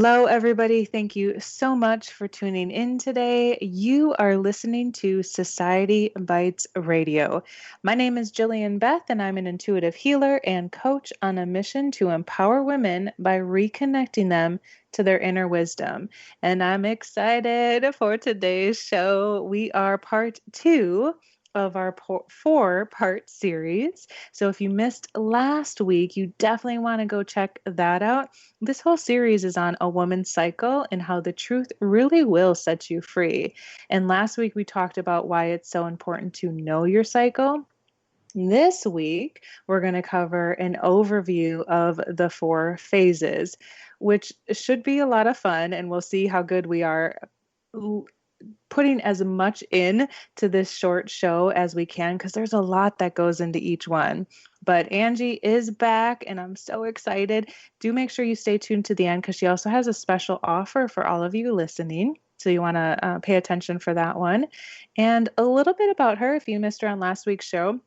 Hello, everybody. Thank you so much for tuning in today. You are listening to Society Bites Radio. My name is Jillian Beth, and I'm an intuitive healer and coach on a mission to empower women by reconnecting them to their inner wisdom. And I'm excited for today's show. We are part two of our four-part series. So if you missed last week, you definitely want to go check that out. This whole series is on a woman's cycle and how the truth really will set you free. And last week we talked about why it's so important to know your cycle. This week, we're going to cover an overview of the four phases, which should be a lot of fun, and we'll see how good we are putting as much in to this short show as we can, because there's a lot that goes into each one. But Angie is back, and I'm so excited. Do make sure you stay tuned to the end, because she also has a special offer for all of you listening. So you want to pay attention for that one. And a little bit about her, if you missed her on last week's show.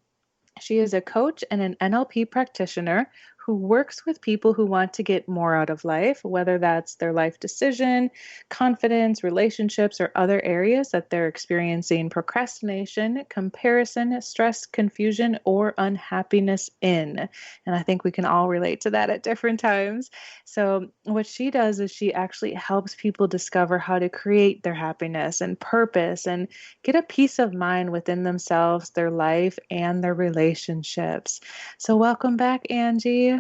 She is a coach and an NLP practitioner who works with people who want to get more out of life, whether that's their life decision, confidence, relationships, or other areas that they're experiencing procrastination, comparison, stress, confusion, or unhappiness in. And I think we can all relate to that at different times. So what she does is she actually helps people discover how to create their happiness and purpose and get a peace of mind within themselves, their life, and their relationships. So welcome back, Angie.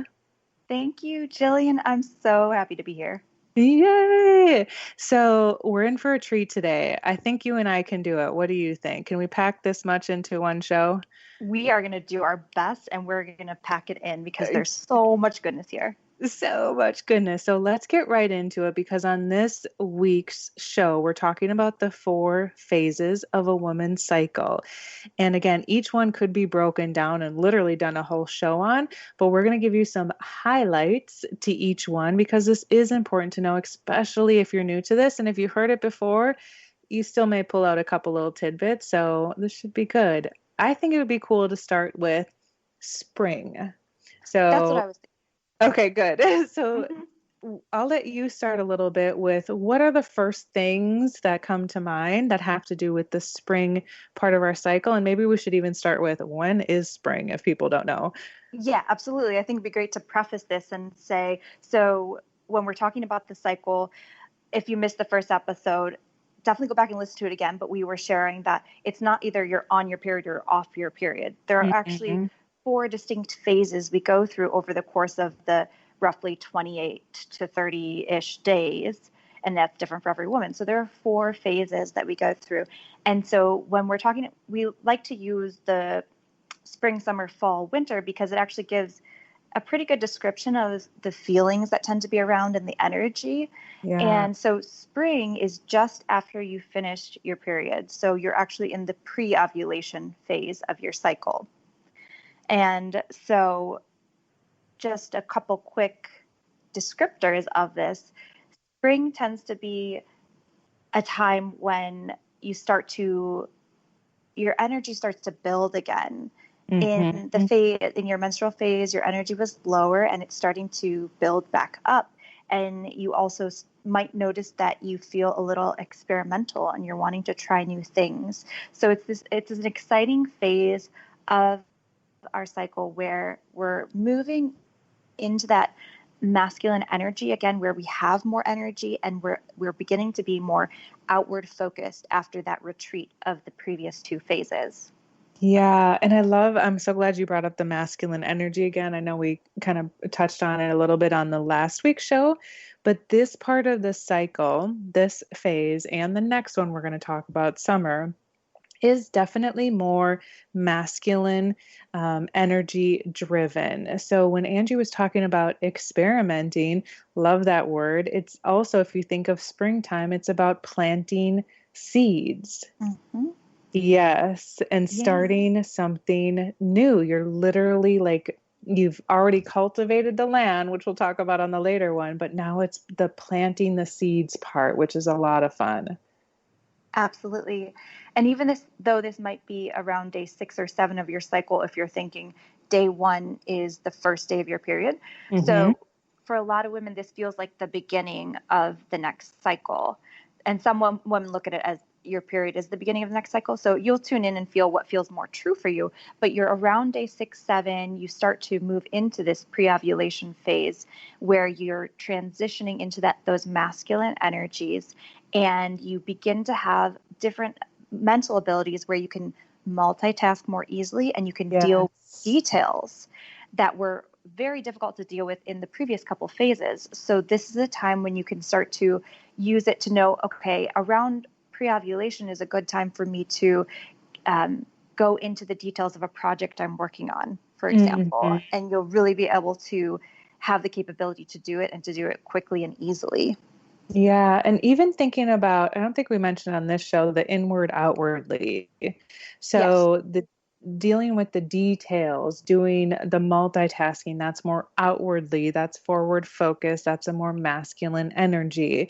Thank you, Jillian. I'm so happy to be here. Yay! So we're in for a treat today. I think you and I can do it. What do you think? Can we pack this much into one show? We are going to do our best, and we're going to pack it in because there's so much goodness here. So much goodness. So let's get right into it, because on this week's show, we're talking about the four phases of a woman's cycle. And again, each one could be broken down and literally done a whole show on, but we're going to give you some highlights to each one, because this is important to know, especially if you're new to this. And if you heard it before, you still may pull out a couple little tidbits. So this should be good. I think it would be cool to start with spring. So that's what I was thinking. Okay, good. So I'll let you start a little bit with what are the first things that come to mind that have to do with the spring part of our cycle? And maybe we should even start with, when is spring, if people don't know? Yeah, absolutely. I think it'd be great to preface this and say, so when we're talking about the cycle, if you missed the first episode, definitely go back and listen to it again. But we were sharing that it's not either you're on your period or off your period. There are actually four distinct phases we go through over the course of the roughly 28 to 30-ish days. And that's different for every woman. So there are four phases that we go through. And so when we're talking, we like to use the spring, summer, fall, winter, because it actually gives a pretty good description of the feelings that tend to be around and the energy. Yeah. And so spring is just after you finished your period. So you're actually in the pre-ovulation phase of your cycle. And so just a couple quick descriptors of this. Spring tends to be a time when your energy starts to build again. In the phase, in your menstrual phase, your energy was lower and it's starting to build back up. And you also might notice that you feel a little experimental and you're wanting to try new things. So it's an exciting phase of our cycle where we're moving into that masculine energy again, where we have more energy and we're beginning to be more outward focused after that retreat of the previous two phases. Yeah. And I'm so glad you brought up the masculine energy again. I know we kind of touched on it a little bit on the last week's show, but this part of the cycle, this phase, and the next one we're going to talk about, summer, is definitely more masculine, energy driven. So when Angie was talking about experimenting, love that word. It's also, if you think of springtime, it's about planting seeds. Yes. And starting something new. You're literally you've already cultivated the land, which we'll talk about on the later one, but now it's the planting the seeds part, which is a lot of fun. Absolutely. And even though this might be around day 6 or 7 of your cycle, if you're thinking day 1 is the first day of your period. So for a lot of women, this feels like the beginning of the next cycle. And some women look at it as your period is the beginning of the next cycle. So you'll tune in and feel what feels more true for you. But you're around day 6, 7, you start to move into this pre-ovulation phase where you're transitioning into those masculine energies, and you begin to have different mental abilities where you can multitask more easily and you can deal with Yes. details that were very difficult to deal with in the previous couple phases. So this is a time when you can start to use it to know, okay, around pre-ovulation is a good time for me to go into the details of a project I'm working on, for example, Mhm. and you'll really be able to have the capability to do it and to do it quickly and easily. Yeah, and even thinking about, I don't think we mentioned on this show the inward outwardly. Yes. So the dealing with the details, doing the multitasking, that's more outwardly, that's forward focus, that's a more masculine energy.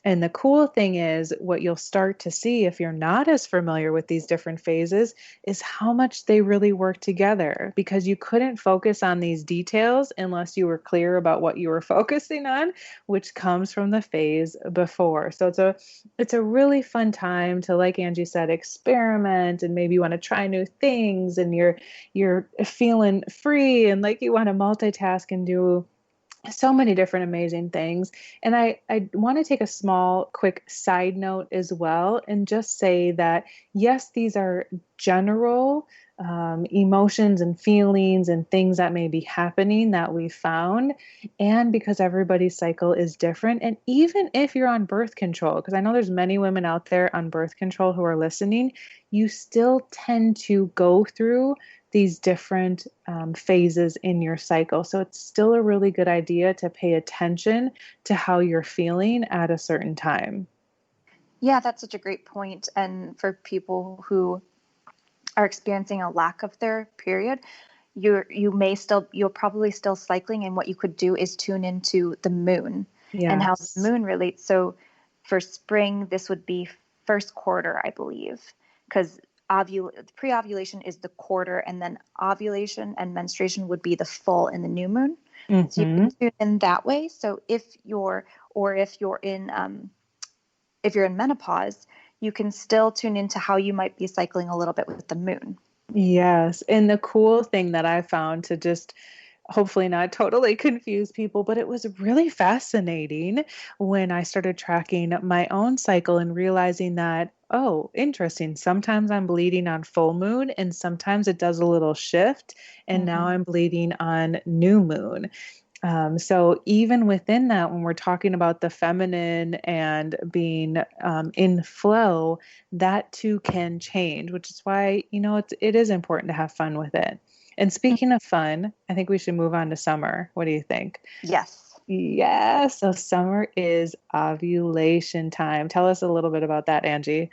And the cool thing is, what you'll start to see if you're not as familiar with these different phases is how much they really work together, because you couldn't focus on these details unless you were clear about what you were focusing on, which comes from the phase before. So it's a really fun time to, like Angie said, experiment, and maybe you want to try new things, and you're feeling free and like you want to multitask and do so many different amazing things. And I want to take a small, quick side note as well and just say that, yes, these are general emotions and feelings and things that may be happening that we found. And because everybody's cycle is different. And even if you're on birth control, because I know there's many women out there on birth control who are listening, you still tend to go through these different phases in your cycle. So it's still a really good idea to pay attention to how you're feeling at a certain time. Yeah, that's such a great point. And for people who are experiencing a lack of their period, you'll probably still cycling, and what you could do is tune into the moon and how the Yes. moon relates. So for spring, this would be first quarter, I believe, because pre-ovulation is the quarter, and then ovulation and menstruation would be the full in the new moon. So you Hmm. can tune in that way. So if you're in menopause, you can still tune into how you might be cycling a little bit with the moon. Yes. And the cool thing that I found, to just hopefully not totally confuse people, but it was really fascinating when I started tracking my own cycle and realizing that, oh, interesting. Sometimes I'm bleeding on full moon and sometimes it does a little shift. And now Mm-hmm. I'm bleeding on new moon. So even within that, when we're talking about the feminine and being in flow, that too can change, which is why, it is important to have fun with it. And speaking of fun, I think we should move on to summer. What do you think? Yes. Yeah, so summer is ovulation time. Tell us a little bit about that, Angie.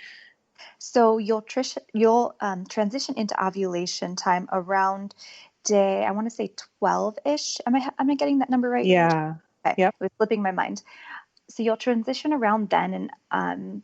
So you'll transition into ovulation time around day, I want to say 12-ish. Am I getting that number right? Yeah. Okay, it Yep. was slipping my mind. So you'll transition around then, and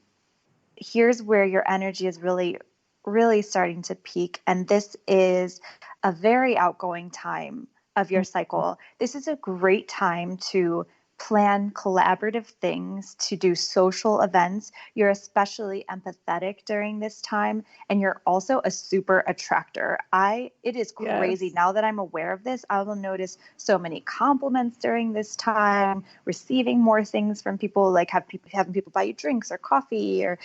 here's where your energy is really, really starting to peak. And this is a very outgoing time of your Mhm. cycle. This is a great time to plan collaborative things, to do social events. You're especially empathetic during this time, and you're also a super attractor. It is crazy Yes. now that I'm aware of this. I will notice so many compliments during this time, receiving more things from people, like having people buy you drinks or coffee, or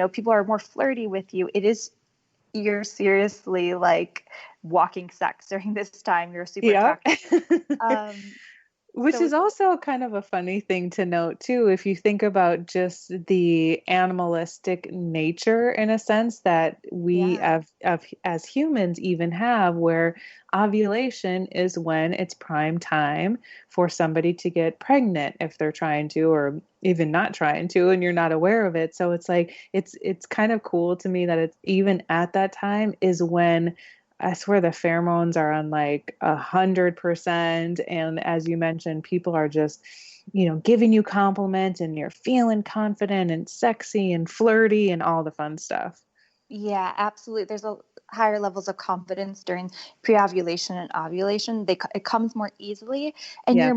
people are more flirty with you. You're seriously like walking sex during this time. You're super Yep. attractive. Um, Which so is also kind of a funny thing to note too, if you think about just the animalistic nature, in a sense, that we yeah, as humans even have, where ovulation is when it's prime time for somebody to get pregnant if they're trying to, or even not trying to, and you're not aware of it. So it's like it's kind of cool to me that it's even at that time is when I swear the pheromones are on like 100%. And as you mentioned, people are just, giving you compliments and you're feeling confident and sexy and flirty and all the fun stuff. yeah, absolutely. There's a higher levels of confidence during pre-ovulation and ovulation. It comes more easily, and Yeah.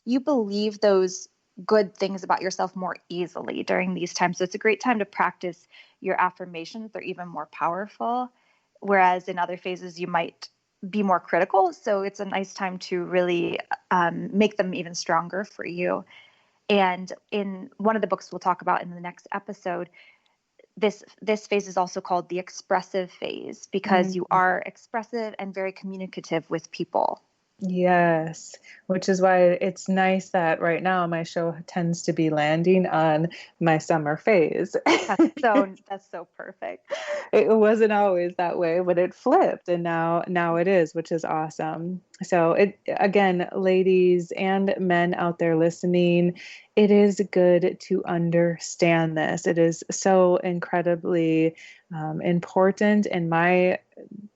you believe those good things about yourself more easily during these times. So it's a great time to practice your affirmations. They're even more powerful. Whereas in other phases, you might be more critical. So it's a nice time to really make them even stronger for you. And in one of the books we'll talk about in the next episode, this phase is also called the expressive phase because you are expressive and very communicative with people. Yes, which is why it's nice that right now my show tends to be landing on my summer phase. That's so perfect. It wasn't always that way, but it flipped and now it is, which is awesome. So it again, ladies and men out there listening, it is good to understand this. It is so incredibly important in my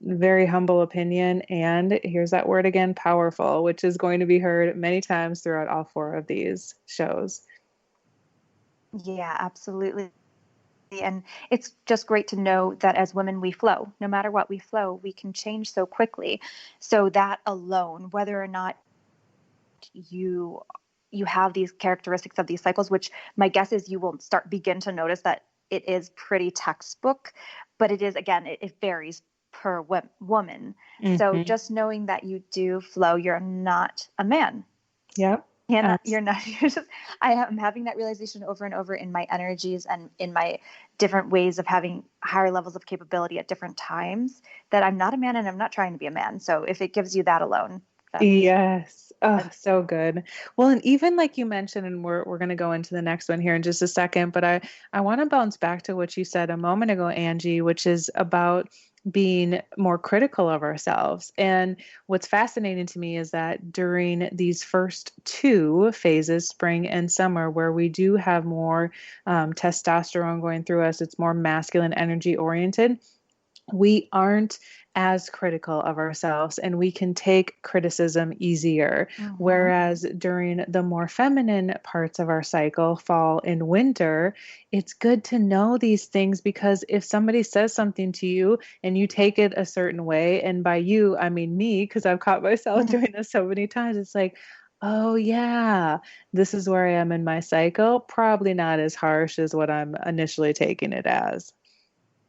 very humble opinion. And here's that word again, powerful, which is going to be heard many times throughout all four of these shows. Yeah, absolutely. And it's just great to know that as women, we flow. No matter what we flow, we can change so quickly. So that alone, whether or not you have these characteristics of these cycles, which my guess is you will begin to notice that it is pretty textbook, but it is, again, it varies per woman. So Mm-hmm. just knowing that you do flow, you're not a man. Yep. You're not, you're just, I am having that realization over and over in my energies and in my different ways of having higher levels of capability at different times, that I'm not a man and I'm not trying to be a man. So if it gives you that alone, Yes. Oh, so good. Well, and even like you mentioned, and we're going to go into the next one here in just a second, but I want to bounce back to what you said a moment ago, Angie, which is about being more critical of ourselves. And what's fascinating to me is that during these first two phases, spring and summer, where we do have more testosterone going through us, it's more masculine energy oriented, we aren't as critical of ourselves and we can take criticism easier. Mm-hmm. Whereas during the more feminine parts of our cycle, fall and winter, it's good to know these things, because if somebody says something to you and you take it a certain way, and by you, I mean me, because I've caught myself doing this so many times, it's like, oh yeah, this is where I am in my cycle. Probably not as harsh as what I'm initially taking it as.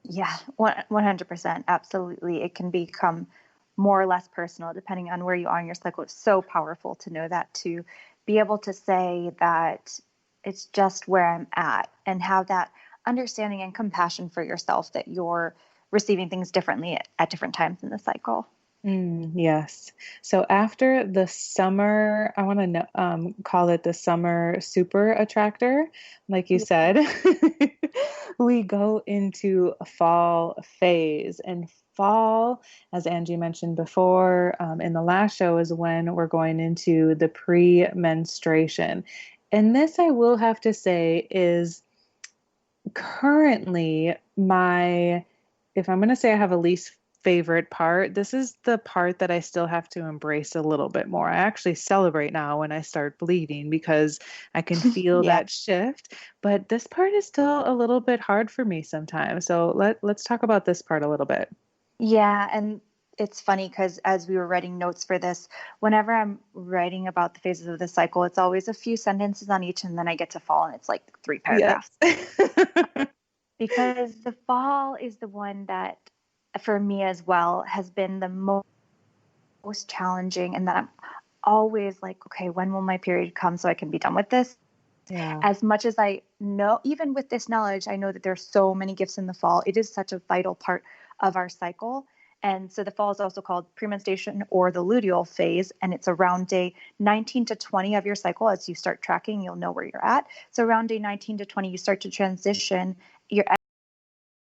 Yeah, 100%. Absolutely. It can become more or less personal depending on where you are in your cycle. It's so powerful to know that, to be able to say that it's just where I'm at and have that understanding and compassion for yourself that you're receiving things differently at different times in the cycle. Yes. So after the summer, I want to call it the summer super attractor, like you said, we go into a fall phase. And fall, as Angie mentioned before, in the last show, is when we're going into the pre-menstruation. And this, I will have to say, is currently if I'm going to say I have a least favorite part, this is the part that I still have to embrace a little bit more. I actually celebrate now when I start bleeding because I can feel Yeah. that shift, but this part is still a little bit hard for me sometimes. So let's talk about this part a little bit. Yeah, and it's funny because as we were writing notes for this, whenever I'm writing about the phases of the cycle, it's always a few sentences on each, and then I get to fall, and it's like 3 Yes. paragraphs. Because the fall is the one that, for me as well, has been the most challenging, and that I'm always like, okay, when will my period come so I can be done with this? Yeah. As much as I know, even with this knowledge, I know that there's so many gifts in the fall. It is such a vital part of our cycle. And so the fall is also called premenstruation or the luteal phase. And it's around day 19 to 20 of your cycle. As you start tracking, you'll know where you're at. So around day 19 to 20, you start to transition. Your